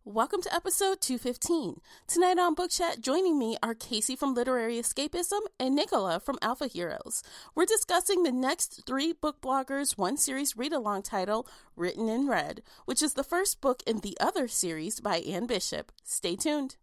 Welcome to episode 215. Tonight on Book Chat, joining me are Casey from Literary Escapism and Nicola from Alpha Heroes. We're discussing the next 3 Book Bloggers One Series read-along title, Written in Red, which is the first book in the Other series by Anne Bishop. Stay tuned.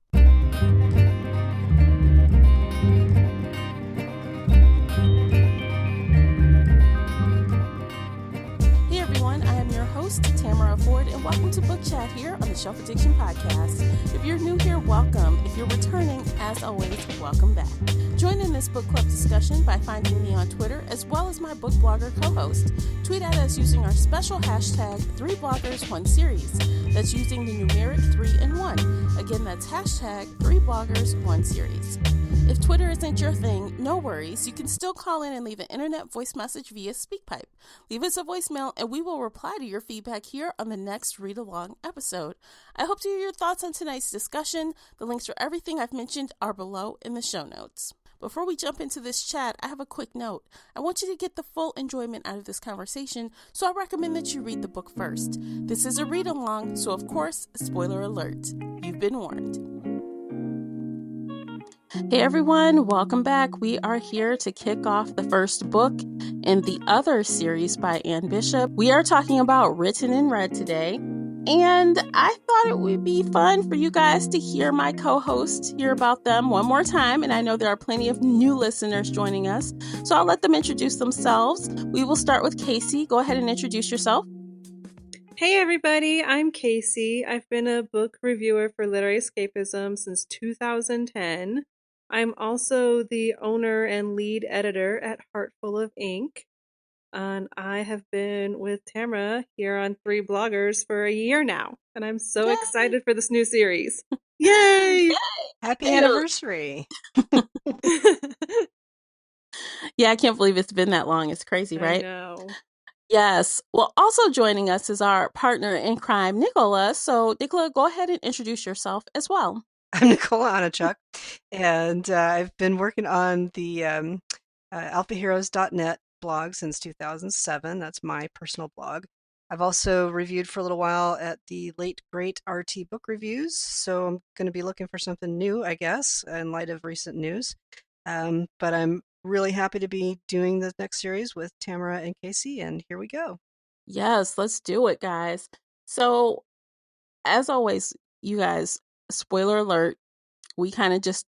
Hey everyone, I am your host, Tamara Ford, and welcome to Book Chat here on the Shelf Addiction Podcast. If you're new here, welcome. If you're returning, as always, welcome back. Join in this book club discussion by finding me on Twitter, as well as my book blogger co-host. Tweet at us using our special hashtag 3bloggers1series. That's using the numeric 3 and 1. Again, that's hashtag 3bloggers1series. If Twitter isn't your thing, no worries. You can still call in and leave an internet voice message via SpeakPipe. Leave us a voicemail and we will reply to your feedback here on the next read-along episode. I hope to hear your thoughts on tonight's discussion. The links for everything I've mentioned are below in the show notes. Before we jump into this chat, I have a quick note. I want you to get the full enjoyment out of this conversation, so I recommend that you read the book first. This is a read-along, so of course, spoiler alert. You've been warned. Hey everyone, welcome back. We are here to kick off the first book in the Other series by Anne Bishop. We are talking about Written in Red today, and I thought it would be fun for you guys to hear my co-host hear about them one more time, and I know there are plenty of new listeners joining us, so I'll let them introduce themselves. We will start with Casey. Go ahead and introduce yourself. Hey everybody, I'm Casey. I've been a book reviewer for Literary Escapism since 2010. I'm also the owner and lead editor at Heartful of Ink. And I have been with Tamara here on 3 Bloggers for a year now. And I'm so excited for this new series. Yay! Happy anniversary. Yeah, I can't believe it's been that long. It's crazy, right? I know. Yes. Well, also joining us is our partner in crime, Nicola. So, Nicola, go ahead and introduce yourself as well. I'm Nicola Anichuk, and I've been working on the alphaheroes.net blog since 2007. That's my personal blog. I've also reviewed for a little while at the late great RT Book Reviews, so I'm going to be looking for something new, I guess, in light of recent news. But I'm really happy to be doing the next series with Tamara and Casey, and here we go. Yes, let's do it, guys. So, as always, you guys, spoiler alert, we kind of just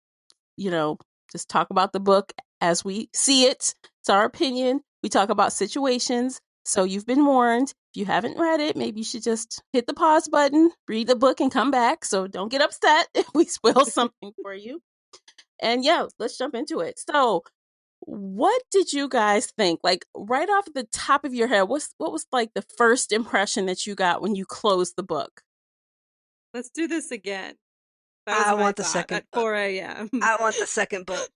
talk about the book as we see it. It's our opinion. We talk about situations. So you've been warned. If you haven't read it, maybe you should just hit the pause button, read the book, and come back. So don't get upset if we spoil something for you. And yeah, let's jump into it. So what did you guys think? Like right off the top of your head, what was like the first impression that you got when you closed the book? Let's do this again. I want the second at book. 4 a.m. I want the second book.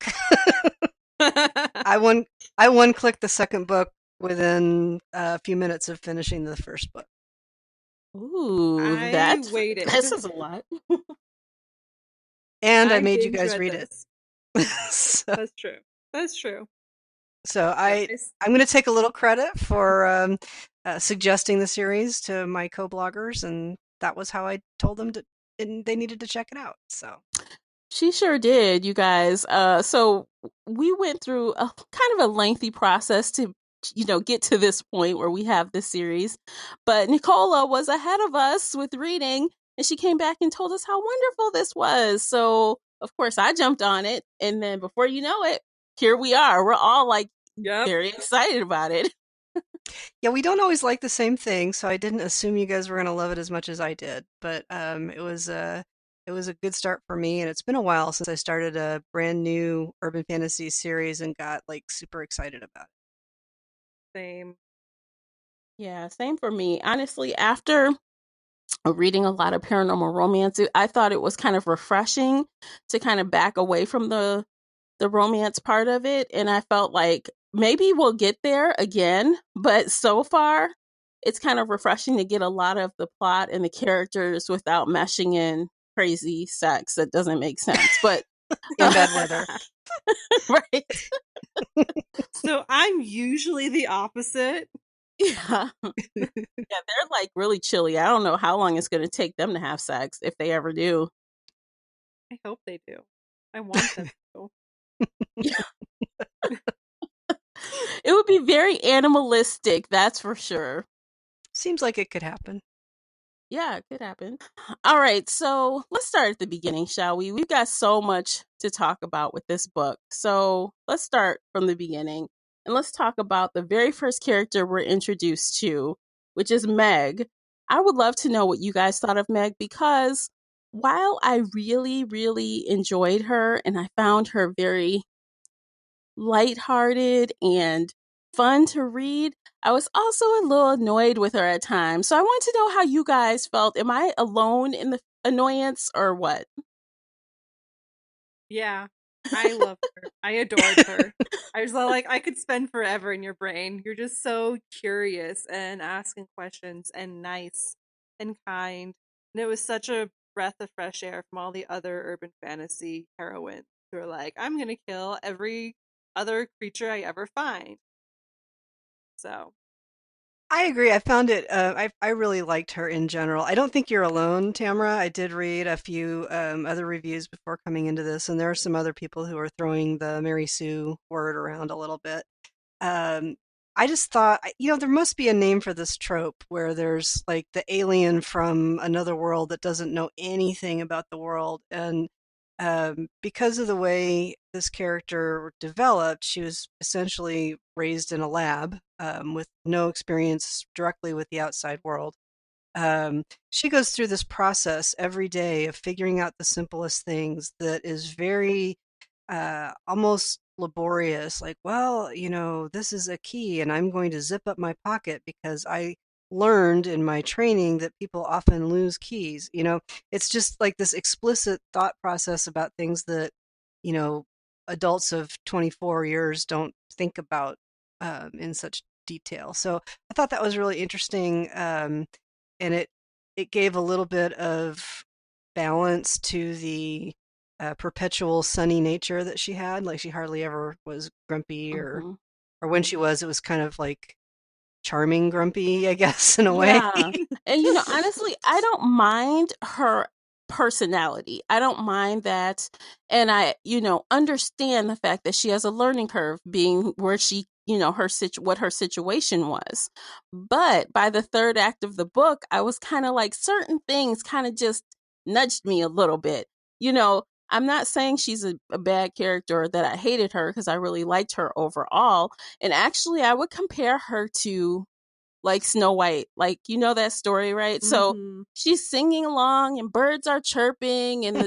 I one-clicked the second book within a few minutes of finishing the first book. Ooh, waited. This is a lot. And I made you guys read it. So, That's true. So I'm going to take a little credit for suggesting the series to my co-bloggers, and that was how I told them they needed to check it out. So she sure did, you guys. So we went through a kind of a lengthy process to get to this point where we have this series, but Nicola was ahead of us with reading, and she came back and told us how wonderful this was. So of course I jumped on it, and then before you know it, here we are. We're all like very excited about it. Yeah, we don't always like the same thing, so I didn't assume you guys were going to love it as much as I did. But it was a good start for me, and it's been a while since I started a brand new urban fantasy series and got like super excited about it. Same. Yeah, same for me. Honestly, after reading a lot of paranormal romance, I thought it was kind of refreshing to kind of back away from the romance part of it, and I felt like maybe we'll get there again, but so far it's kind of refreshing to get a lot of the plot and the characters without meshing in crazy sex that doesn't make sense. But in bad weather. Right. So I'm usually the opposite. Yeah. Yeah, they're like really chilly. I don't know how long it's going to take them to have sex if they ever do. I hope they do. I want them to. It would be very animalistic, that's for sure. Seems like it could happen. Yeah, it could happen. All right, so let's start at the beginning, shall we? We've got so much to talk about with this book. So let's start from the beginning and let's talk about the very first character we're introduced to, which is Meg. I would love to know what you guys thought of Meg because while I really, really enjoyed her and I found her very lighthearted and fun to read, I was also a little annoyed with her at times. So I want to know how you guys felt. Am I alone in the annoyance or what? Yeah, I love her. I adored her. I was like, I could spend forever in your brain. You're just so curious and asking questions and nice and kind. And it was such a breath of fresh air from all the other urban fantasy heroines who are like, I'm going to kill every other creature I ever find. So, I agree. I found it. I really liked her in general. I don't think you're alone, Tamara. I did read a few other reviews before coming into this, and there are some other people who are throwing the Mary Sue word around a little bit. Um, I just thought, there must be a name for this trope where there's like the alien from another world that doesn't know anything about the world. And because of the way this character developed, she was essentially raised in a lab with no experience directly with the outside world. She goes through this process every day of figuring out the simplest things that is very almost laborious. Like, well, this is a key, and I'm going to zip up my pocket because I learned in my training that people often lose keys. It's just like this explicit thought process about things that, you know, adults of 24 years don't think about in such detail. So I thought that was really interesting. And it gave a little bit of balance to the perpetual sunny nature that she had. Like she hardly ever was grumpy, or Mhm. when she was, it was kind of like charming grumpy, I guess, in a way. Yeah. And honestly, I don't mind her personality. I don't mind that. And I, understand the fact that she has a learning curve being where she, what her situation was. But by the third act of the book, I was kind of like certain things kind of just nudged me a little bit. I'm not saying she's a bad character or that I hated her because I really liked her overall. And actually, I would compare her to like Snow White. Like, that story, right? So mm-hmm. she's singing along and birds are chirping and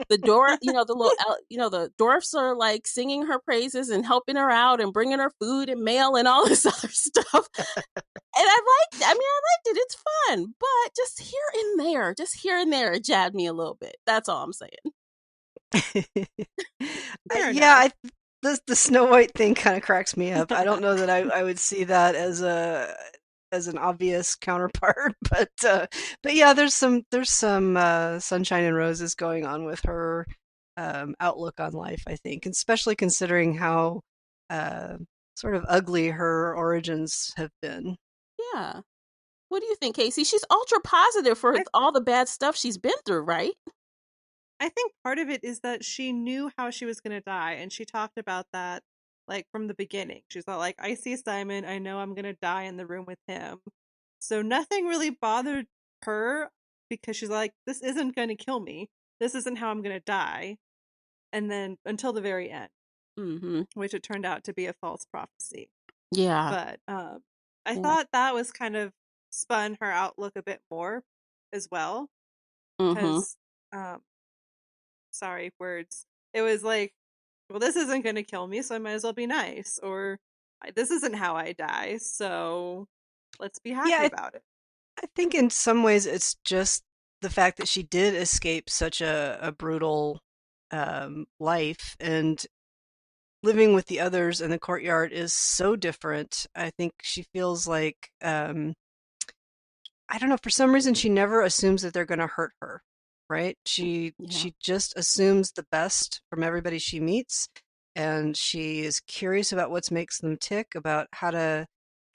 the door, the little, the dwarfs are like singing her praises and helping her out and bringing her food and mail and all this other stuff. And I liked it. It's fun, but just here and there, it jabbed me a little bit. That's all I'm saying. Fair Yeah, enough. the Snow White thing kind of cracks me up. I don't know that I would see that as an obvious counterpart, but yeah, there's some sunshine and roses going on with her outlook on life, I think, especially considering how uh, sort of ugly her origins have been. Yeah. What do you think, Casey? She's ultra positive for I all the bad stuff she's been through, right? I think part of it is that she knew how she was going to die, and she talked about that like from the beginning. She's not like, I see Simon, I know I'm going to die in the room with him. So nothing really bothered her because she's like, this isn't going to kill me. This isn't how I'm going to die. And then until the very end, Mm-hmm. which it turned out to be a false prophecy. Yeah. But I Yeah. thought that was kind of spun her outlook a bit more as well. Mm-hmm. Because sorry, words. It was like, well, this isn't going to kill me, so I might as well be nice. Or this isn't how I die, so let's be Yeah, happy about it. I think in some ways it's just the fact that she did escape such a brutal life, and living with the others in the courtyard is so different. I think she feels like I don't know, for some reason she never assumes that they're going to hurt her, right? Yeah. She just assumes the best from everybody she meets, and she is curious about what makes them tick, about how to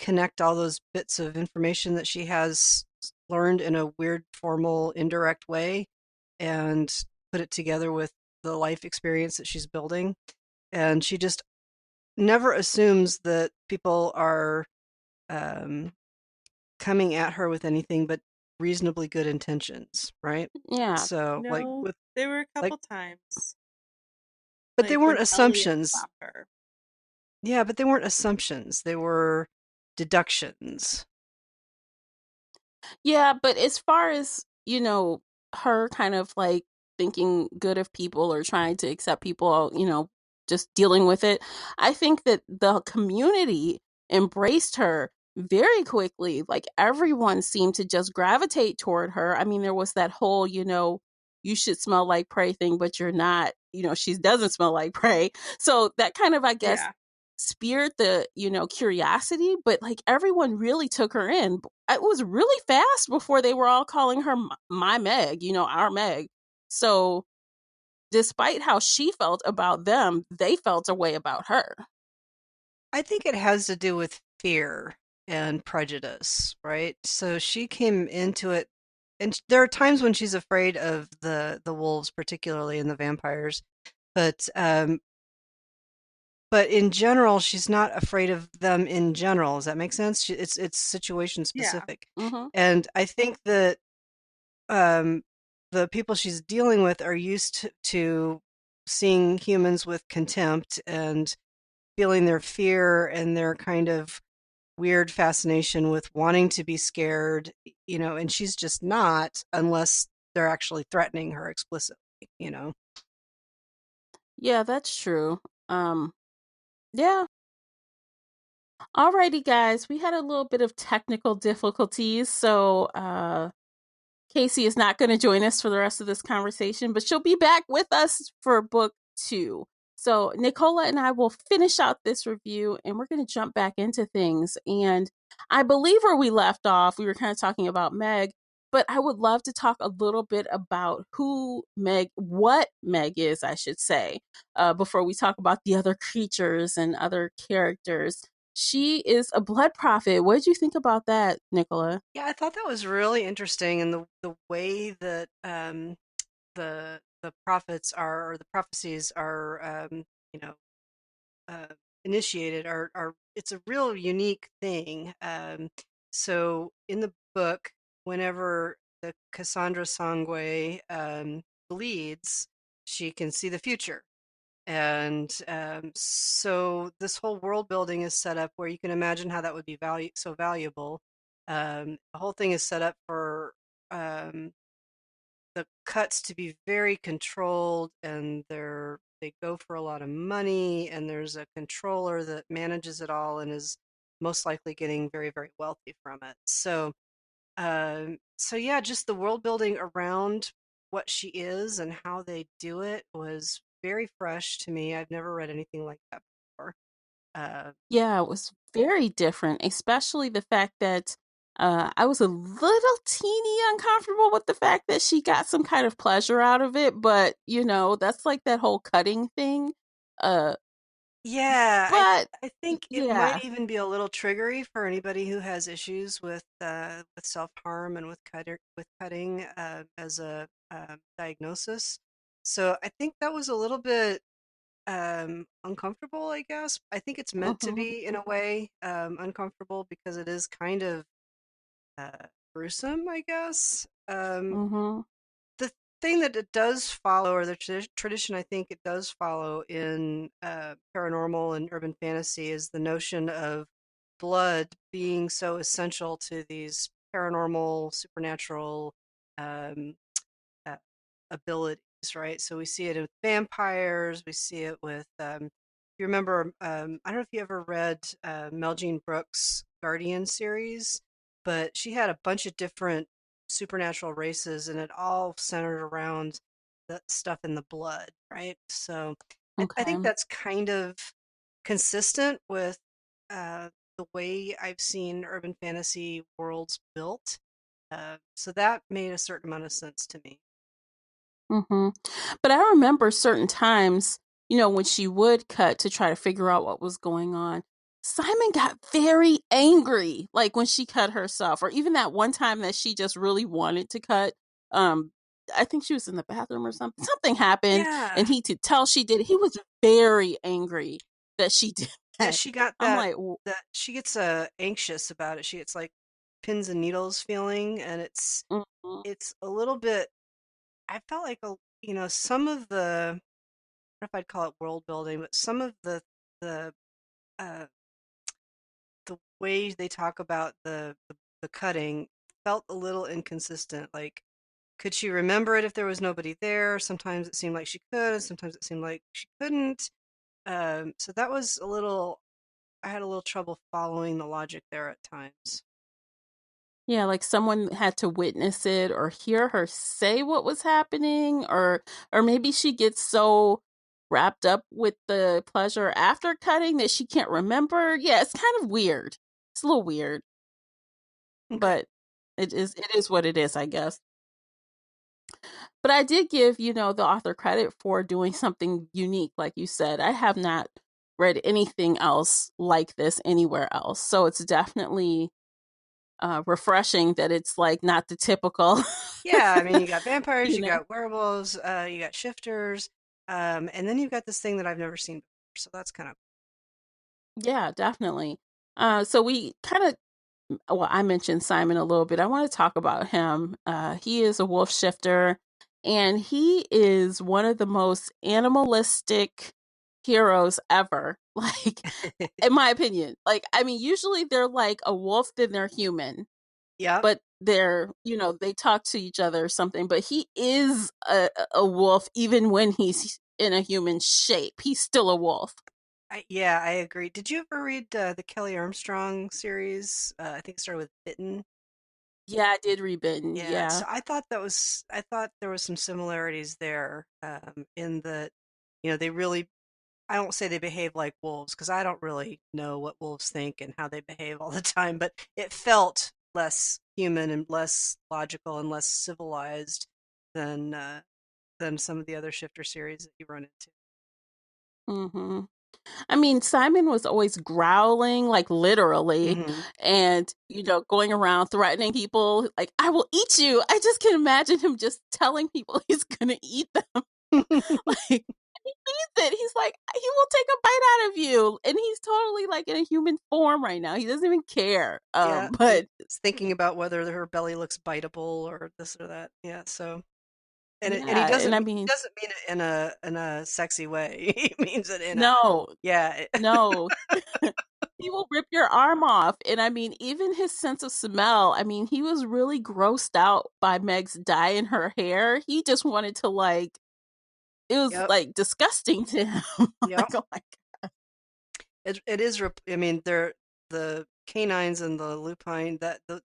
connect all those bits of information that she has learned in a weird, formal, indirect way and put it together with the life experience that she's building. And she just never assumes that people are um, coming at her with anything but reasonably good intentions, right? Yeah. So, like No, with there were a like, couple times, but they like when weren't Elliot assumptions. stopped her. Yeah, but they weren't assumptions. They were deductions. Yeah, but as far as, her kind of like thinking good of people or trying to accept people, just dealing with it, I think that the community embraced her very quickly. Like everyone seemed to just gravitate toward her. I mean, there was that whole, you should smell like prey thing, but you're not, she doesn't smell like prey. So that kind of, I guess, Yeah. speared the, curiosity, but like everyone really took her in. It was really fast before they were all calling her my Meg, our Meg. So despite how she felt about them, they felt a way about her. I think it has to do with fear and prejudice, right? So she came into it, and there are times when she's afraid of the wolves, particularly and the vampires, but but in general, she's not afraid of them in general. Does that make sense? It's situation Yeah. specific, Mm-hmm. and I think that um, the people she's dealing with are used to seeing humans with contempt and feeling their fear and their kind of weird fascination with wanting to be scared, and she's just not unless they're actually threatening her explicitly. Yeah, that's true. Um, yeah. Alrighty, guys. We had a little bit of technical difficulties, so Casey is not going to join us for the rest of this conversation, but she'll be back with us for book 2. So, Nicola and I will finish out this review and we're going to jump back into things. And I believe where we left off, we were kind of talking about Meg, but I would love to talk a little bit about what Meg is, I should say, before we talk about the other creatures and other characters. She is a blood prophet. What did you think about that, Nicola? Yeah, I thought that was really interesting, and the way that the prophets are, or the prophecies are, you know uh, initiated are it's a real unique thing. So in the book, whenever the Cassandra Sangwe bleeds, she can see the future. And so this whole world building is set up where you can imagine how that would be so valuable. The whole thing is set up for um, the cuts to be very controlled, and they go for a lot of money, and there's a controller that manages it all and is most likely getting very, very wealthy from it. So yeah, just the world building around what she is and how they do it was very fresh to me. I've never read anything like that before. uh, Yeah, it was very different, especially the fact that I was a little teeny uncomfortable with the fact that she got some kind of pleasure out of it, but that's like that whole cutting thing. Uh, Yeah, but I think it might yeah, even be a little triggery for anybody who has issues with self-harm and with cutting as a diagnosis. So I think that was a little bit uncomfortable, I guess. I think it's meant to hmm be in a way uncomfortable because it is kind of gruesome, I guess. hmm The thing that it does follow, or the tradition I think it does follow in paranormal and urban fantasy, is the notion of blood being so essential to these paranormal, supernatural um, uh, abilities, right? So we see it with vampires, we see it with, if you remember, I don't know if you ever read Mel Jean Brooks' Guardian series, but she had a bunch of different supernatural races, and it all centered around the stuff in the blood, right? So I think okay. that's kind of consistent with the way I've seen urban fantasy worlds built. So that made a certain amount of sense to me. hmm But I remember certain times, when she would cut to try to figure out what was going on. Simon got very angry, like when she cut herself, or even that one time that she just really wanted to cut. Um, I think she was in the bathroom or something. Something happened, Yeah. and he could tell she did. He was very angry that she did Yeah, that. she got I'm that like, that she gets anxious about it. She gets like pins and needles feeling, and mhm. it's a little bit. I felt like some of the, I don't know if I'd call it world building, but some of the uh the way they talk about the cutting felt a little inconsistent. Like, could she remember it if there was nobody there? Sometimes it seemed like she could, and sometimes it seemed like she couldn't. So that was a little. I had a little trouble following the logic there at times. Yeah, like someone had to witness it or hear her say what was happening, or maybe she gets so wrapped up with the pleasure after cutting that she can't remember. Yeah, it's kind of weird. It's a little weird, Okay. but it is what it is, I guess. But I did give, the author credit for doing something unique, like you said. I have not read anything else like this anywhere else. So it's definitely refreshing that it's like not the typical, Yeah, I mean, you got vampires, you you know. got werewolves, you got shifters, and then you've got this thing that I've never seen before. So that's kind of Yeah, definitely. So we kind of, well, I mentioned Simon a little bit. I want to talk about him. He is a wolf shifter, and he is one of the most animalistic heroes ever. Like, in my opinion, like, I mean, usually they're like a wolf, then they're human, Yep. but they talk to each other or something. But he is a wolf, even when he's in a human shape. He's still a wolf. Yeah, I agree. Did you ever read the Kelly Armstrong series? I think it started with Bitten. Yeah, I did read Bitten. Yeah, Yeah. so I thought there was some similarities there, in that, they really, I don't say they behave like wolves because I don't really know what wolves think and how they behave all the time, but it felt less human and less logical and less civilized than some of the other shifter series that you run into. Hmm. I mean, Simon was always growling, like literally, Hmm. and going around threatening people, like "I will eat you." I just can imagine him just telling people he's gonna eat them. Like he means it. He's like he will take a bite out of you, and he's totally like in a human form right now. He doesn't even care. Yeah, and But it's thinking about whether her belly looks biteable or this or that. Yeah, so and he yeah, and I mean, doesn't mean it in a sexy way. He means it in a, no, yeah. no. He will rip your arm off. And I mean, even his sense of smell, I mean, he was really grossed out by Meg's dye in her hair. He just wanted to like it was Yep. like disgusting to him. Yep. Like, oh my It is I mean, they're the canines and the lupine,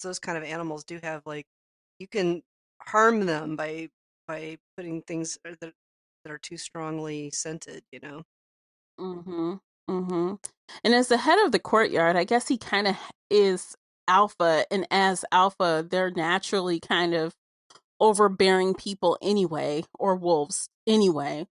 those kind of animals do have, like, you can harm them by putting things that are too strongly scented. mm-hmm. Mm-hmm. And as the head of the courtyard, I guess he kind of is alpha, and as alpha, they're naturally kind of overbearing people anyway, or wolves anyway.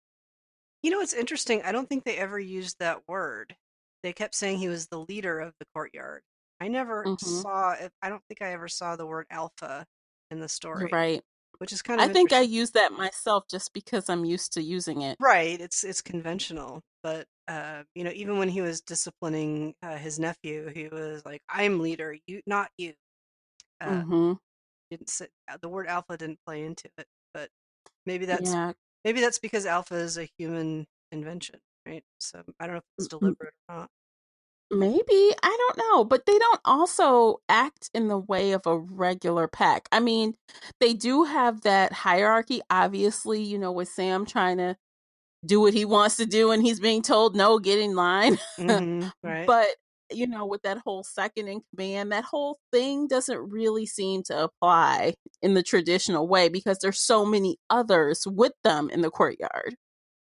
It's interesting. I don't think they ever used that word. They kept saying he was the leader of the courtyard. Mm-hmm. I don't think I ever saw the word alpha in the You're story, right. which is kind of I think I interesting. use that myself just because I'm used to using it. Right, it's conventional, but even when he was disciplining his nephew, he was like, "I'm leader, you not you." Uh, Mm-hmm. didn't say, the word alpha didn't play into it, but maybe that's Yeah. maybe that's because alpha is a human invention, right? So I don't know if it's deliberate or not. Maybe, I don't know, but they don't also act in the way of a regular pack. I mean, they do have that hierarchy, obviously, with Sam trying to do what he wants to do and he's being told, no, get in line. Right. But, with that whole second in command, that whole thing doesn't really seem to apply in the traditional way because there's so many others with them in the courtyard.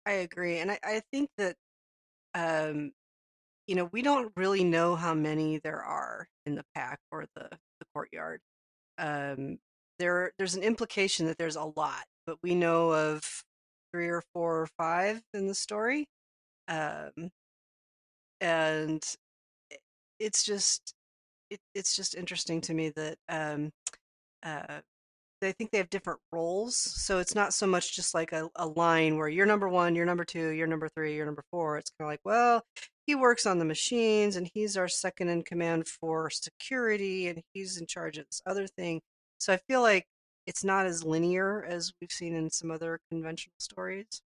I agree, and I think that um, we don't really know how many there are in the pack or the courtyard. Um, there's an implication that there's a lot, but we know of three or four or five in the story. Um, and it's just it's just interesting to me that uh, I think they have different roles. So it's not so much just like a line where you're number one, you're number two, you're number three, you're number four. It's kind of like, well, he works on the machines and he's our second in command for security and he's in charge of this other thing. So I feel like it's not as linear as we've seen in some other conventional stories.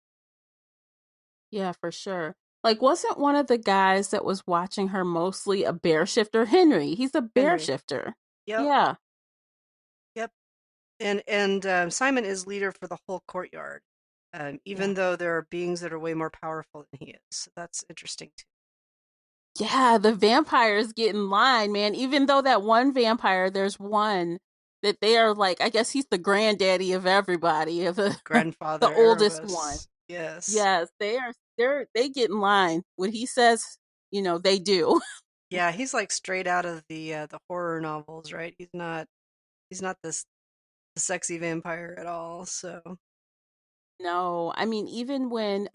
Yeah, for sure. Like, wasn't one of the guys that was watching her mostly a bear shifter? Henry. He's a bear Henry. shifter. Yep. Yeah. Yep. And Simon is leader for the whole courtyard, Yeah. even though there are beings that are way more powerful than he is. So that's interesting too. Yeah, the vampires get in line, man. Even though that one vampire, there's one that they are like, I guess he's the granddaddy of everybody, of the Grandfather oldest one. Erebus. Yes. Yes, they get in line. What he says, they do. Yeah, he's like straight out of the horror novels, right? He's not this the sexy vampire at all. So No, I mean, even when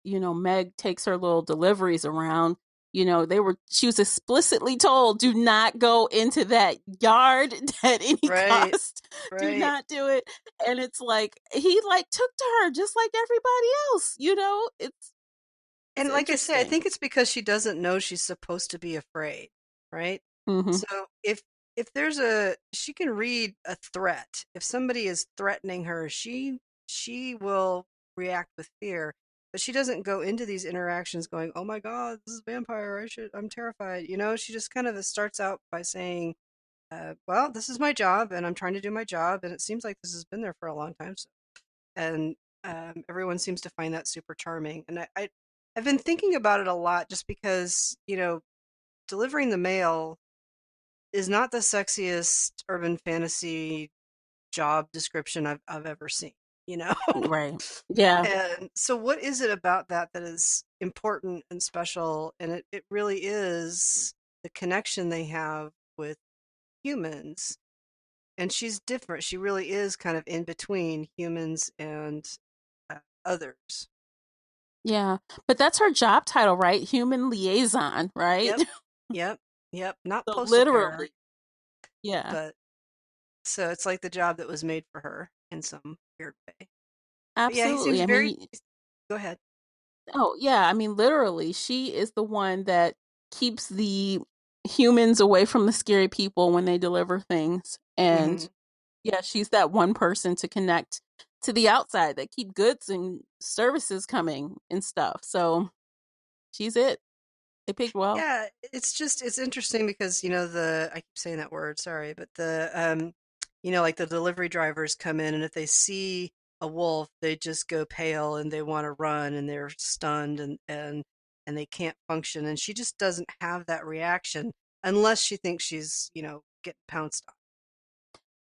Meg takes her little deliveries around, she was explicitly told, do not go into that yard at any right, cost. Do right. not do it. And it's like he like took to her just like everybody else. It's And like I say, I interesting. think it's because she doesn't know she's supposed to be afraid, right? Hmm. So if there's a she can read a threat. If somebody is threatening her, she will react with fear. But she doesn't go into these interactions going, "Oh my God, this is a vampire. I'm terrified." She just kind of starts out by saying, "Well, this is my job, and I'm trying to do my job, and it seems like this has been there for a long time." So, and everyone seems to find that super charming. And I've been thinking about it a lot, just because delivering the mail is not the sexiest urban fantasy job description I've ever seen, you know? Right. Yeah. And so what is it about that that is important and special? And it really is the connection they have with humans. And she's different. She really is kind of in between humans and others. Yeah. But that's her job title, right? Human liaison, right? Yep, yep, yep. Not So postal carrier, literally. Yeah. but so it's like the job that was made for her in some weird way. But yeah, he seems Absolutely. I very. mean, Go ahead. oh, yeah. I mean, literally, she is the one that keeps the humans away from the scary people when they deliver things. Hmm. And yeah, she's that one person to connect to the outside that keep goods and services coming and stuff. So she's it. They picked well. Yeah, it's interesting because the I keep saying that word, sorry, but like the delivery drivers come in and if they see a wolf, they just go pale and they want to run and they're stunned and they can't function, and she just doesn't have that reaction unless she thinks she's getting pounced on.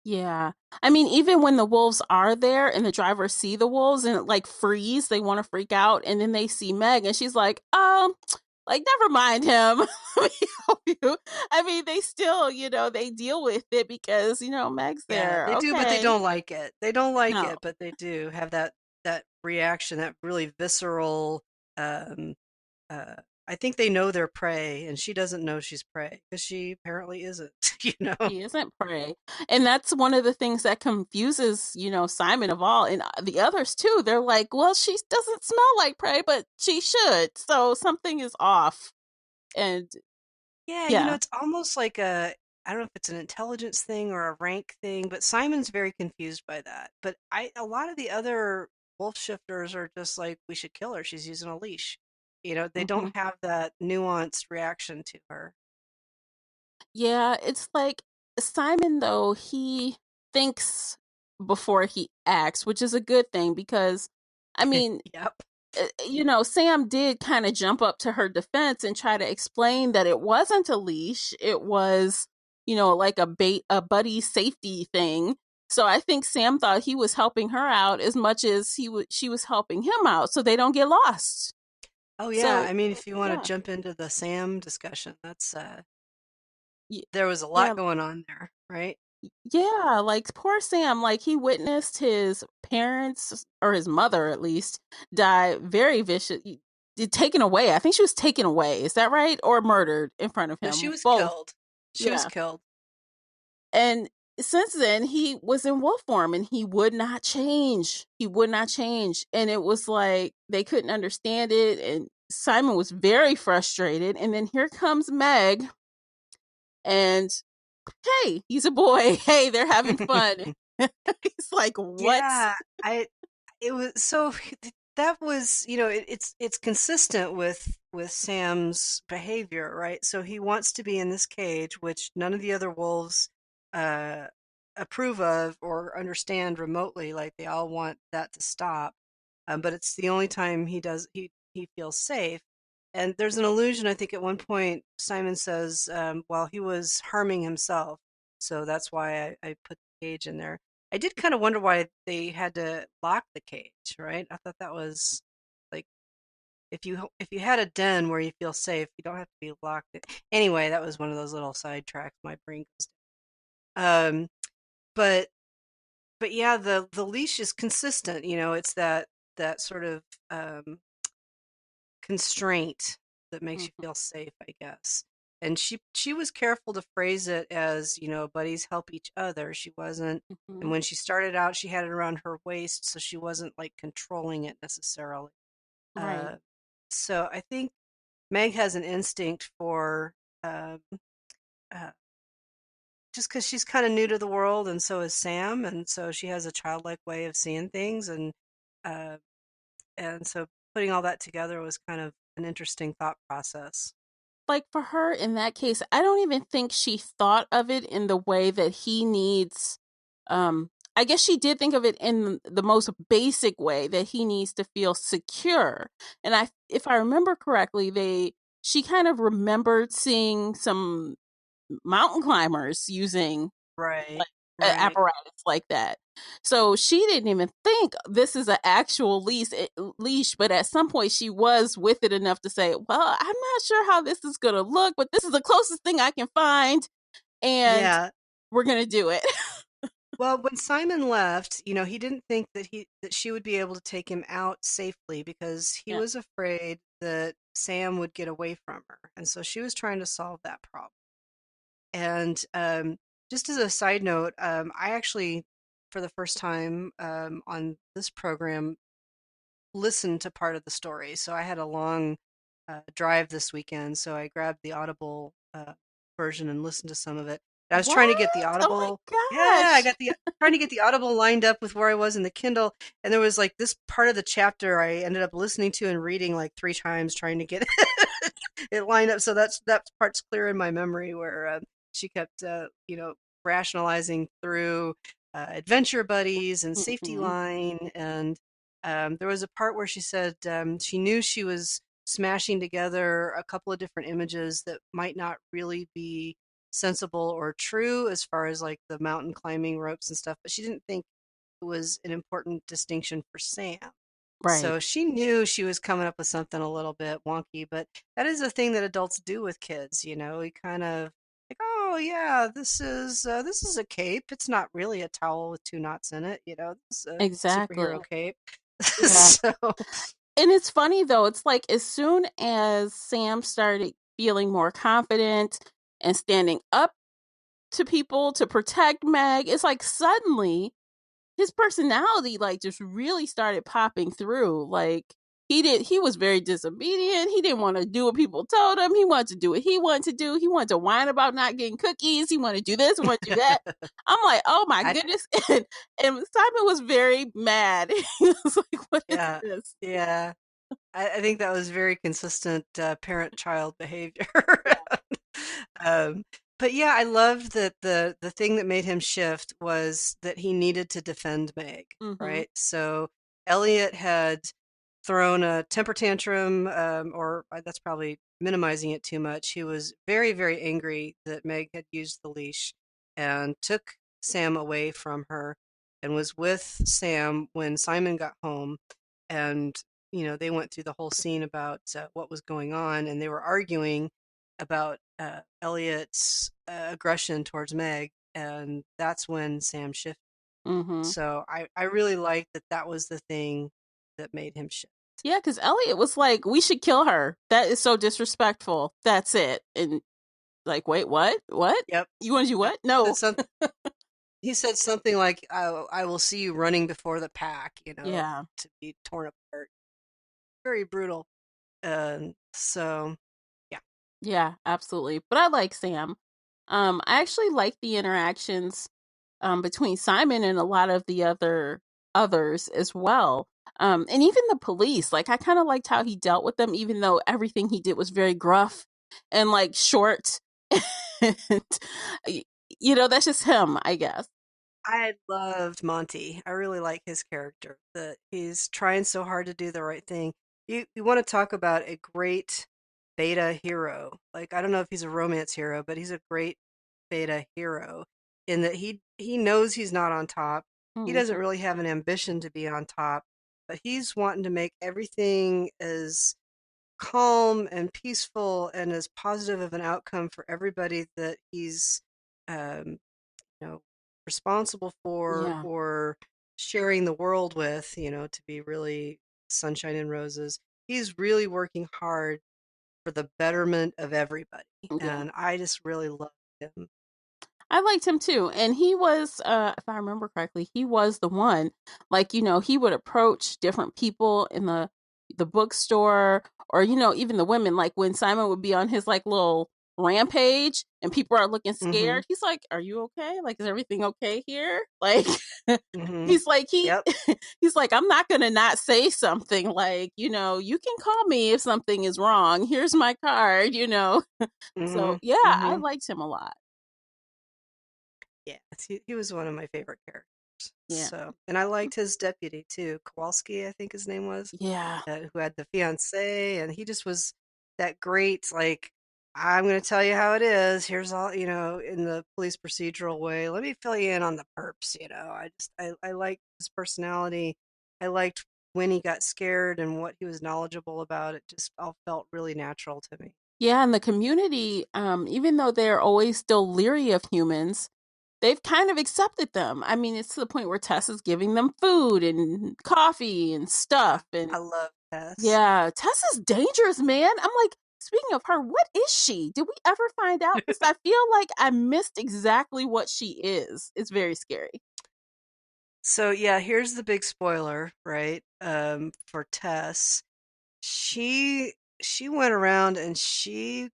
Yeah. I mean, even when the wolves are there and the drivers see the wolves and like freeze, they want to freak out. And then they see Meg and she's like, like, never mind him. Let me help you. I mean, they still, they deal with it because, Meg's Yeah, there. they do, but they Okay. don't like it. They don't like No. it, but they do have that reaction, that really visceral. Um, uh, I think they know they're prey, and she doesn't know she's prey because she apparently isn't. You know? He isn't prey. And that's one of the things that confuses, Simon of all and the others too. They're like, well, she doesn't smell like prey, but she should. So something is off. And Yeah, yeah. it's almost like I don't know if it's an intelligence thing or a rank thing, but Simon's very confused by that. But a lot of the other wolf shifters are just like, we should kill her. She's using a leash. They Hmm. don't have that nuanced reaction to her. Yeah, it's like Simon, though, he thinks before he acts, which is a good thing because, I mean, Yep. Sam did kind of jump up to her defense and try to explain that it wasn't a leash. It was, like a buddy safety thing. So I think Sam thought he was helping her out as much as she was helping him out so they don't get lost. Oh yeah, So, I mean, if you want to yeah. jump into the Sam discussion, that's y- there was a lot Yeah, going on there, right? yeah, like poor Sam, like he witnessed his parents or his mother at least die very vicious. taken away. I think she was taken away. Is that right? Or murdered in front of No, she him. was Both. killed. She was Yeah. killed. And since then, he was in wolf form and he would not change. He would not change. And it was like they couldn't understand it. And Simon was very frustrated. And then here comes Meg. And hey, he's a boy. Hey, they're having fun. He's like, what? Yeah, I it was so that was, it's consistent with Sam's behavior, right? So he wants to be in this cage, which none of the other wolves uh approve of or understand remotely. Like they all want that to stop. But it's the only time he feels safe. And there's an illusion, I think, at one point Simon says, well, he was harming himself, so that's why I put the cage in there. I did kind of wonder why they had to lock the cage, right? I thought that was like if you had a den where you feel safe, you don't have to be locked. Anyway, that was one of those little sidetracks my brain goes down. But yeah, the leash is consistent. It's that sort of um, constraint that makes you Mhm, feel safe, I guess. And she was careful to phrase it as, buddies help each other. She wasn't, and mhm. when she started out, she had it around her waist, so she wasn't like controlling it necessarily. Right. Uh, so I think Meg has an instinct for um, uh, just because she's kind of new to the world, and so is Sam, and so she has a childlike way of seeing things, uh, and so putting all that together was kind of an interesting thought process. Like for her in that case, I don't even think she thought of it in the way that he needs. I guess she did think of it in the most basic way that he needs to feel secure. And if I remember correctly, she kind of remembered seeing some mountain climbers using Right, like right. apparatus like that. So she didn't even think this is an actual leash, but at some point she was with it enough to say, "Well, I'm not sure how this is going to look, but this is the closest thing I can find, and Yeah. we're going to do it." Well, when Simon left, he didn't think that she would be able to take him out safely because he Yeah. was afraid that Sam would get away from her. And so she was trying to solve that problem. And just as a side note, I actually, for the first time on this program, listened to part of the story. So I had a long drive this weekend, so I grabbed the Audible version and listened to some of it. I was trying to get the What? Oh Audible. my Yeah, I gosh. got the trying to get the Audible lined up with where I was in the Kindle, and there was like this part of the chapter I ended up listening to and reading like three times, trying to get it lined up. So that part's clear in my memory where she kept, rationalizing through adventure buddies and safety Mhm. line, and there was a part where she said she knew she was smashing together a couple of different images that might not really be sensible or true as far as like the mountain climbing ropes and stuff, but she didn't think it was an important distinction for Sam. Right. So she knew she was coming up with something a little bit wonky, but that is a thing that adults do with kids, We kind of like, oh yeah, this is a cape. It's not really a towel with two knots in it, This is a superhero Exactly. cape. Yeah. So And it's funny though, it's like as soon as Sam started feeling more confident and standing up to people to protect Meg, it's like suddenly his personality like just really started popping through. Like he was very disobedient. He didn't want to do what people told him. He wanted to do what he wanted to do. He wanted to whine about not getting cookies. He wanted to do this, he wanted to do that. I'm like, oh my I goodness. And Simon was very mad. He was like, what is yeah, this? yeah. I think that was very consistent parent-child behavior. Yeah. Um, but yeah, I loved that the thing that made him shift was that he needed to defend Meg, Mm-hmm. right? So Elliot had thrown a temper tantrum, or that's probably minimizing it too much. He was very, very angry that Meg had used the leash and took Sam away from her and was with Sam when Simon got home. And, they went through the whole scene about what was going on, and they were arguing about Elliot's aggression towards Meg, and that's when Sam shifted. Mm-hmm. So I really liked that that was the thing that made him shift. Yeah, because Elliot was like, we should kill her. That is so disrespectful. That's it. And like, wait, what? What? Yep. You want to do Yep. what? No. He said something like, I will see you running before the pack, Yeah. to be torn apart. Very brutal. So, yeah. Yeah, absolutely. But I like Sam. I actually like the interactions between Simon and a lot of the others as well. And even the police, like I kind of liked how he dealt with them, even though everything he did was very gruff and like short. And, that's just him, I guess. I loved Monty. I really like his character. That he's trying so hard to do the right thing. You want to talk about a great beta hero. Like I don't know if he's a romance hero, but he's a great beta hero in that he knows he's not on top. He Mm, doesn't really have an ambition to be on top, but he's wanting to make everything as calm and peaceful and as positive of an outcome for everybody that he's um, responsible for yeah, or sharing the world with, to be really sunshine and roses. He's really working hard for the betterment of everybody. yeah. And I just really love him. I liked him too. And he was, if I remember correctly, he was the one, like, he would approach different people in the bookstore or, even the women, like when Simon would be on his like little rampage and people are looking Hmm. scared, he's like, are you okay? Like, is everything okay here? Like, Hmm. he's like, Yep. he's like, I'm not going to not say something. Like, you can call me if something is wrong. Here's my card. Hmm. So yeah, I Hmm. liked him a lot. Yes, he was one of my favorite characters. Yeah. So, and I liked his deputy too, Kowalski, I think his name was, Yeah. who had the fiance, and he just was that great, like, I'm going to tell you how it is. Here's all, in the police procedural way. Let me fill you in on the perps. I liked his personality. I liked when he got scared and what he was knowledgeable about. It just all felt really natural to me. Yeah, and the community, even though they're always still leery of humans, they've kind of accepted them. I mean, it's to the point where Tess is giving them food and coffee and stuff. And I love Tess. yeah, Tess is dangerous, man. I'm like, speaking of her, what is she? Did we ever find out? Because I feel like I missed exactly what she is. It's very scary. So yeah, here's the big spoiler, right? For Tess, she she went around and she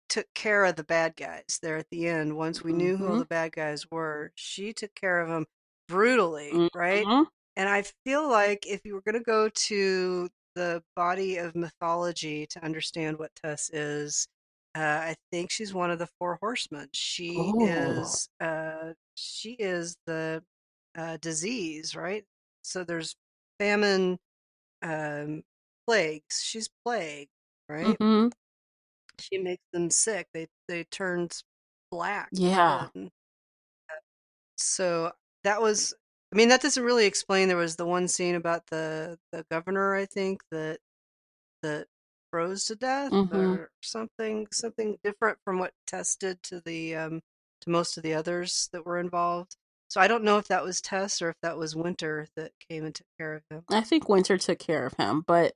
took care of the bad guys there at the end. Once we knew who Mm-hmm. the bad guys were, she took care of them brutally, right? Mm-hmm. And I feel like if you were going to go to the body of mythology to understand what Tess is, I think she's one of the four horsemen. Oh. She is the disease, right? So there's famine, um, plagues. She's plague, right? Mm-hmm. She makes them sick. They turn black. Yeah. And so that was, I mean, that doesn't really explain. There was the one scene about the governor, I think, that froze to death Mm-hmm. or something different from what Tess did to the to most of the others that were involved. So I don't know if that was Tess or if that was Winter that came and took care of him. I think Winter took care of him, but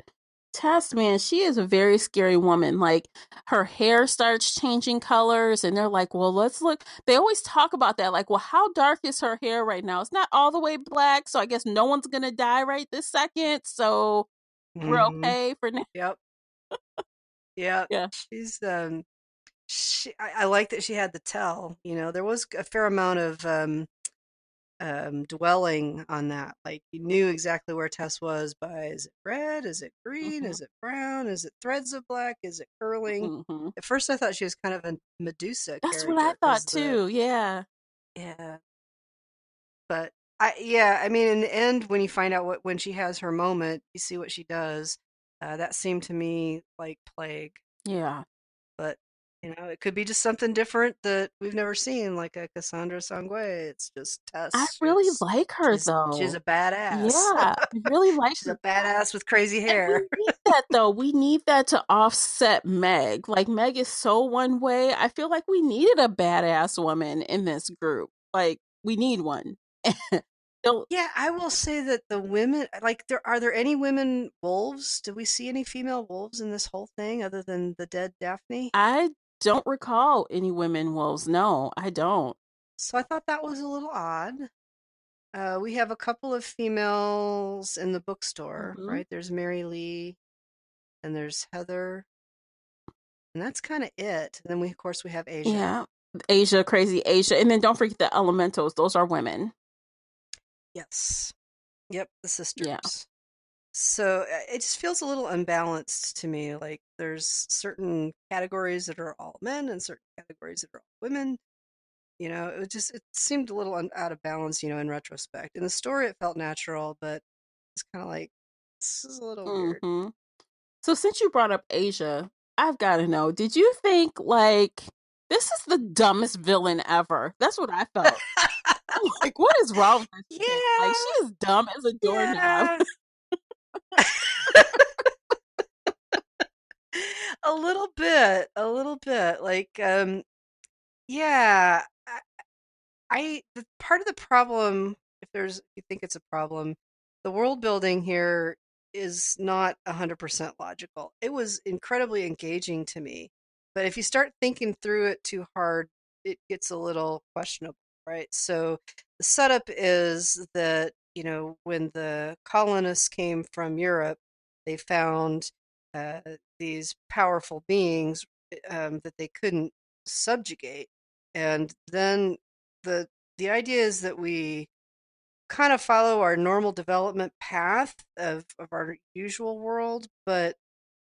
Tess, man, she is a very scary woman. Like her hair starts changing colors, and they're like, "Well, let's look." They always talk about that, like, "Well, how dark is her hair right now? It's not all the way black, so I guess no one's gonna die right this second. So we're Hmm. okay for now." Yep. Yep. Yeah. I like that she had the tell. There was a fair amount of dwelling on that. Like you knew exactly where Tess was by, is it red? Is it green? Hmm. Is it brown? Is it threads of black? Is it curling? Hmm. At first, I thought she was kind of a Medusa That's what I character thought because the too. Yeah. yeah, but I mean, in the end, when you find out when she has her moment, you see what she does. That seemed to me like plague. Yeah. But it could be just something different that we've never seen, like a Cassandra Sangwe. It's just I Tess. really like her She's though. a badass. Yeah, I really like She's her. a badass with crazy And we hair. need that though. We need that to offset Meg. Like Meg is so one way. I feel like we needed a badass woman in this group. Like we need one. Don't Yeah, I will say that the women, like, are there any women wolves? Do we see any female wolves in this whole thing other than the dead Daphne? I don't recall any women wolves. No, I don't. So I thought that was a little odd. We have a couple of females in the bookstore, Hmm. right? There's Mary Lee and there's Heather, and that's kind of it. And then of course, we have Asia. Yeah. Asia, crazy Asia. And then don't forget the elementals. Those are women. Yes. Yep, the Yeah. sisters. So it just feels a little unbalanced to me. Like there's certain categories that are all men and certain categories that are all women. It seemed a little out of balance, in retrospect. In the story, it felt natural, but it's kind of like, this is a little weird. Hmm. So since you brought up Asia, I've got to know, did you think like this is the dumbest villain ever? That's what I felt. I'm like, what is wrong with this chick? Like, she Yeah, is dumb as a doorknob. yeah. A little bit. Like, yeah. The part of the problem, if you think it's a problem, the world building here is not 100% logical. It was incredibly engaging to me, but if you start thinking through it too hard, it gets a little questionable, right? So the setup is that, when the colonists came from Europe, they found uh, these powerful beings that they couldn't subjugate. And then the the idea is that we kind of follow our normal development path of our usual world, but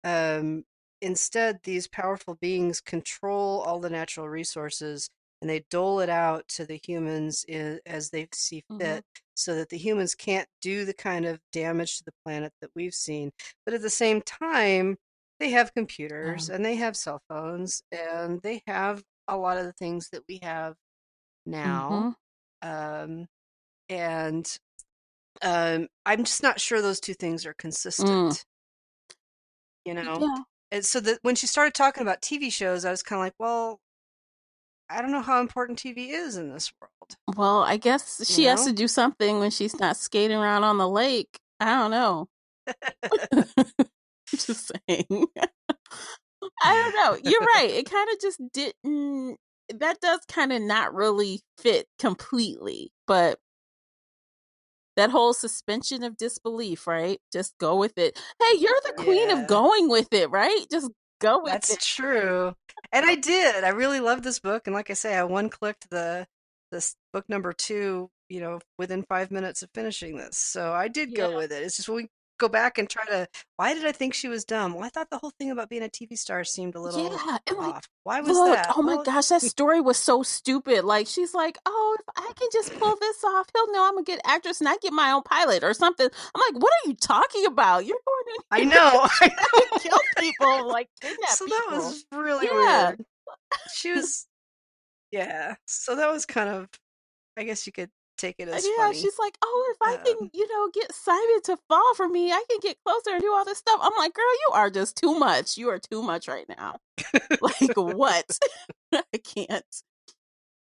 um, instead these powerful beings control all the natural resources and they dole it out to the humans as they see Hmm. fit so that the humans can't do the kind of damage to the planet that we've seen. But at the same time, they have computers Yeah. and they have cell phones and they have a lot of the things that we have now. Hmm. Um, and I'm just not sure those two things are Mm. consistent, you know? Yeah. And so that when she started talking about TV shows, I was kind of like, well, I don't know how important TV is in this world, Well, I guess you she has to know? do something when she's not skating around on the lake. I don't know. Just saying. I don't know. You're right. It kind of just didn't. That does kind of not really fit completely, but that whole suspension of disbelief, right? Just go with it. Hey, you're the queen of Yeah, going with it, right? Just go with that's it. true. And I did. I really loved this book. And like I say, I one clicked this book number two, within 5 minutes of finishing this. So I did Yeah. go with it. It's just when we go back and try to, why did I think she was dumb? Well, I thought the whole thing about being a TV star seemed a little Yeah. And like, off. Why was look, that? oh my Well, gosh, that story was so stupid. Like, she's like, oh, if I can just pull this off, he'll know I'm a good actress and I get my own pilot or something. I'm like, what are you talking about? You're going I in here know, I to know. kill people, like kidnap So that people. was really Yeah. weird. She was, yeah. So that was kind of, I guess you could take it as Yeah, funny. she's like, "Oh, if I can, Um, get Simon to fall for me, I can get closer and do all this stuff." I'm like, "Girl, you are just too much. You are too much right now." Like, what? I can't.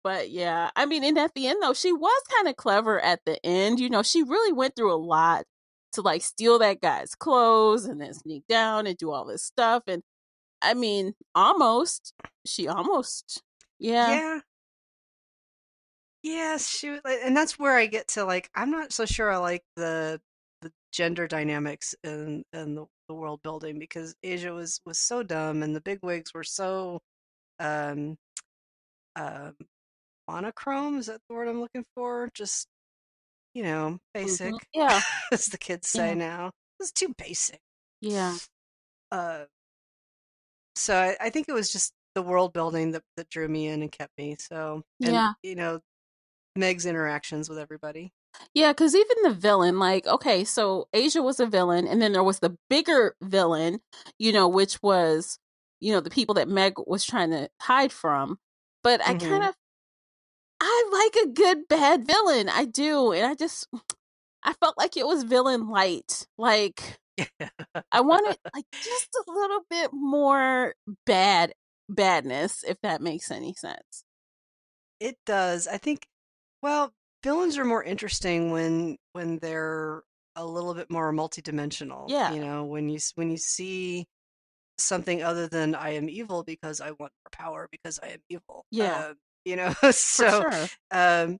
But yeah, I mean, and at the end though, she was kind of clever at the end. She really went through a lot to like steal that guy's clothes and then sneak down and do all this stuff. And I mean, she almost, yeah. yeah, yes, she was, and that's where I get to like, I'm not so sure I like the gender dynamics in the world building because Asia was so dumb and the bigwigs were so um um monochrome. Is that the word I'm looking for? Just basic, Hmm. Yeah. as the kids say Yeah. now. It's too basic. Yeah. Uh, so I think it was just the world building that drew me in and kept me. So, and Yeah. Meg's interactions with everybody. Yeah, because even the villain, like, okay, so Asia was a villain, and then there was the bigger villain, which was, the people that Meg was trying to hide from. But Hmm. I like a good bad villain. I do. And I felt like it was villain light. Like, I wanted, like, just a little bit more badness, if that makes any sense. It does. I think. Well. villains are more interesting when they're a little bit more multidimensional. Yeah, You know, when you see something other than I am evil because I want more power because I am evil. yeah, You know, for so sure. um,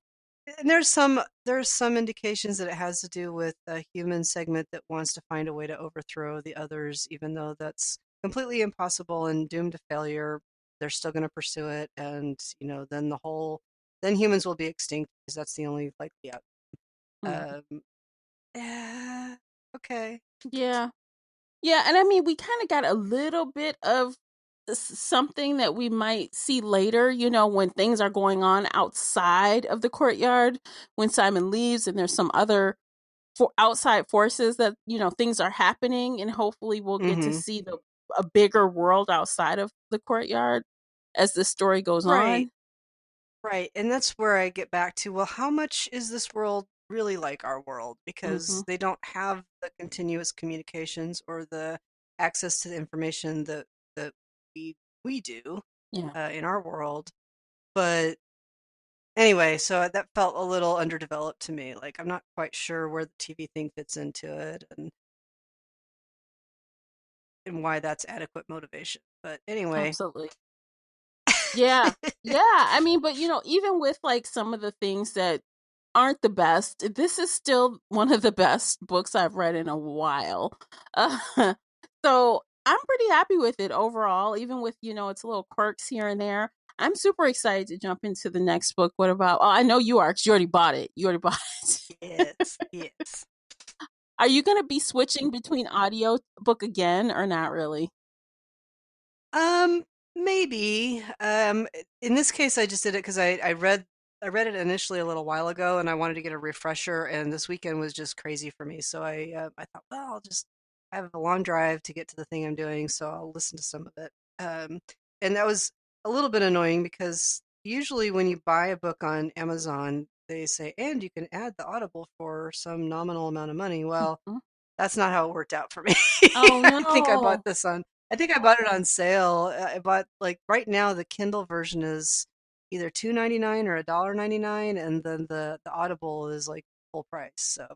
and there's some indications that it has to do with a human segment that wants to find a way to overthrow the others, even though that's completely impossible and doomed to failure. They're still going to pursue it, and then humans will be extinct because that's the only likely Mhm. outcome. Yeah, okay. Yeah. Yeah, and I mean, we kind of got a little bit of something that we might see later, when things are going on outside of the courtyard, when Simon leaves and there's some other outside forces that, things are happening, and hopefully we'll get to Mm-hmm. see a bigger world outside of the courtyard as the story goes Right. on. Right, and that's where I get back to, well, how much is this world really like our world? Hmm. Because they don't have the continuous communications or the access to the information that we do Yeah, in our world. But anyway, so that felt a little underdeveloped to me. Like I'm not quite sure where the TV thing fits into it and why that's adequate motivation. But anyway, absolutely. Yeah. Yeah. I mean, but even with like some of the things that aren't the best, this is still one of the best books I've read in a while. Uh, so I'm pretty happy with it overall, even with, its little quirks here and there. I'm super excited to jump into the next book. What about, oh, I know you are because you already bought it. You already bought it. yes, yes. Are you going to be switching between audio book again or not really? Um, Maybe. In this case, I just did it because I read it initially a little while ago, and I wanted to get a refresher. And this weekend was just crazy for me, so I thought, well, I'll just have a long drive to get to the thing I'm doing, so I'll listen to some of it. Um, and that was a little bit annoying because usually when you buy a book on Amazon, they say, and you can add the Audible for some nominal amount of money. Well, Mhm. that's not how it worked out for me. Oh, I think I bought no. this on I think I bought it on sale. I bought like right now the Kindle version is either 2.99 or $1.99, and then the Audible is like full price. So,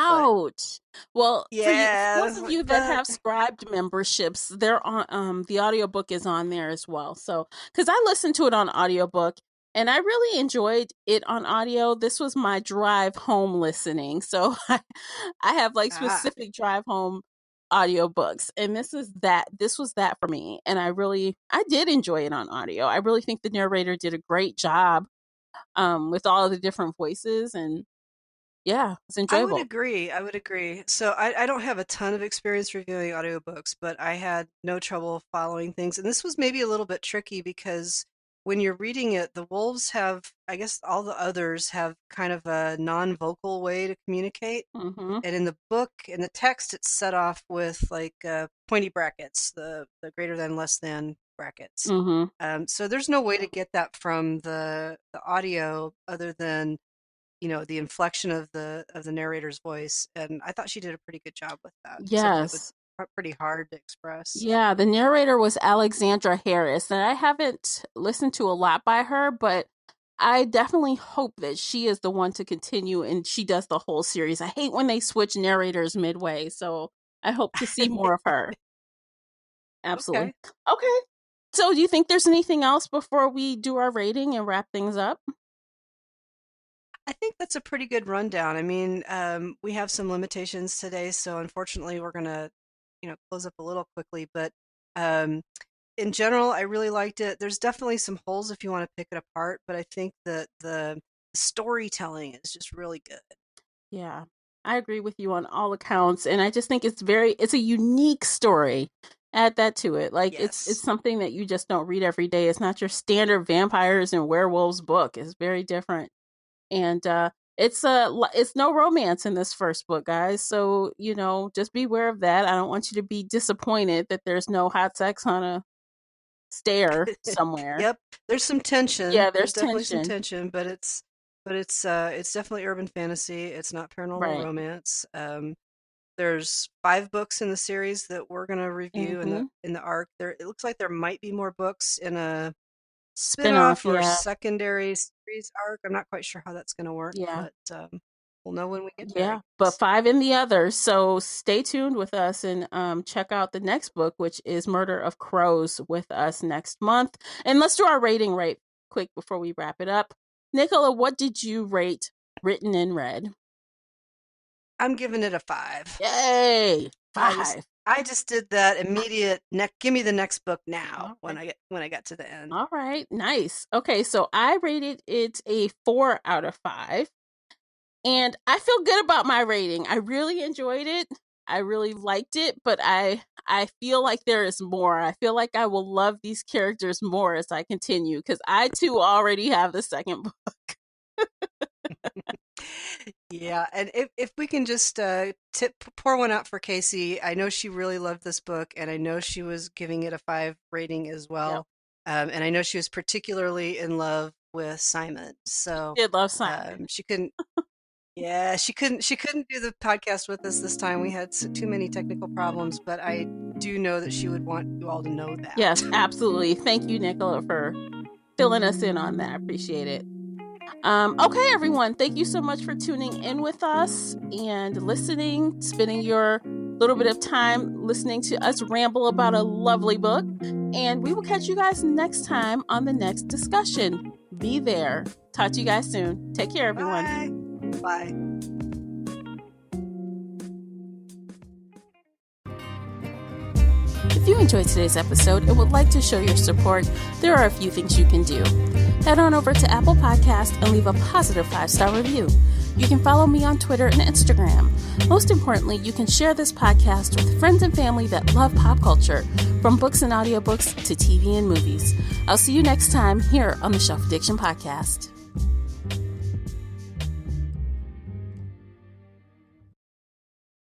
but Ouch. Well, for those of yeah, you that but have Scribed memberships, they're on the audiobook is on there as well. So, cuz I listened to it on audiobook and I really enjoyed it on audio. This was my drive home listening. So, I have like ah, specific drive home audiobooks, and this was that for me, and I did enjoy it on audio. I really think the narrator did a great job with all of the different voices, and yeah, it's I would enjoyable. agree. I would agree. So I don't have a ton of experience reviewing audiobooks, but I had no trouble following things. And this was maybe a little bit tricky because when you're reading it, the wolves have, I guess all the others have kind of a non-vocal way to communicate. Mhm. And in the book, in the text, it's set off with like pointy brackets, the greater than, less than brackets. Mhm. So there's no way to get that from the audio other than the inflection of the narrator's voice, and I thought she did a pretty good job with that, something that was Yes. pretty hard to express. Yeah, the narrator was Alexandra Harris, and I haven't listened to a lot by her, but I definitely hope that she is the one to continue and she does the whole series. I hate when they switch narrators midway, so I hope to see more of her. Absolutely. Okay. Okay. So, do you think there's anything else before we do our rating and wrap things up? I think that's a pretty good rundown. I mean, we have some limitations today, so unfortunately we're gonna, close up a little quickly, but um, in general, I really liked it. There's definitely some holes if you want to pick it apart, but I think that the storytelling is just really good. Yeah, I agree with you on all accounts, and I just think it's a unique story. Add that to it. Like it's Yes. something that you just don't read every day. It's not your standard vampires and werewolves book. It's very different. And it's no romance in this first book, guys. So, just be aware of that. I don't want you to be disappointed that there's no hot sex on a stair somewhere. Yep, there's some tension. Yeah, There's there's definitely some tension. tension, but it's definitely urban fantasy. It's not paranormal Right. romance. There's 5 books in the series that we're gonna review in the Mhm. in the arc. It looks like there might be more books in a spin-off or yeah. secondary series arc. I'm not quite sure how that's going to work, Yeah. but we'll know when we get there. Yeah, but 5 in the others. So stay tuned with us and check out the next book, which is Murder of Crows, with us next month. And let's do our rating right quick before we wrap it up. Nicola, what did you rate Written in Red? I'm giving it a 5. Yay! 5. I just did that immediate give me the next book now when I got to the end. All right, nice. Okay, so I rated it a 4 out of 5. And I feel good about my rating. I really enjoyed it. I really liked it, but I feel like there is more. I feel like I will love these characters more as I continue, because I too already have the second book. Yeah, and if we can just pour one out for Casey. I know she really loved this book, and I know she was giving it a 5 rating as well. Yep. And I know she was particularly in love with Simon. So she did love Simon. She couldn't. Yeah, she couldn't do the podcast with us this time. We had too many technical problems, but I do know that she would want you all to know that. Yes, absolutely. Thank you, Nicola, for filling us in on that. I appreciate it. Okay, everyone. Thank you so much for tuning in with us and listening, spending your little bit of time listening to us ramble about a lovely book. And we will catch you guys next time on the next discussion. Be there. Talk to you guys soon. Take care, everyone. Bye. If you enjoyed today's episode and would like to show your support, there are a few things you can do. Head on over to Apple Podcasts and leave a positive 5-star review. You can follow me on Twitter and Instagram. Most importantly, you can share this podcast with friends and family that love pop culture, from books and audiobooks to TV and movies. I'll see you next time here on the Shelf Addiction Podcast.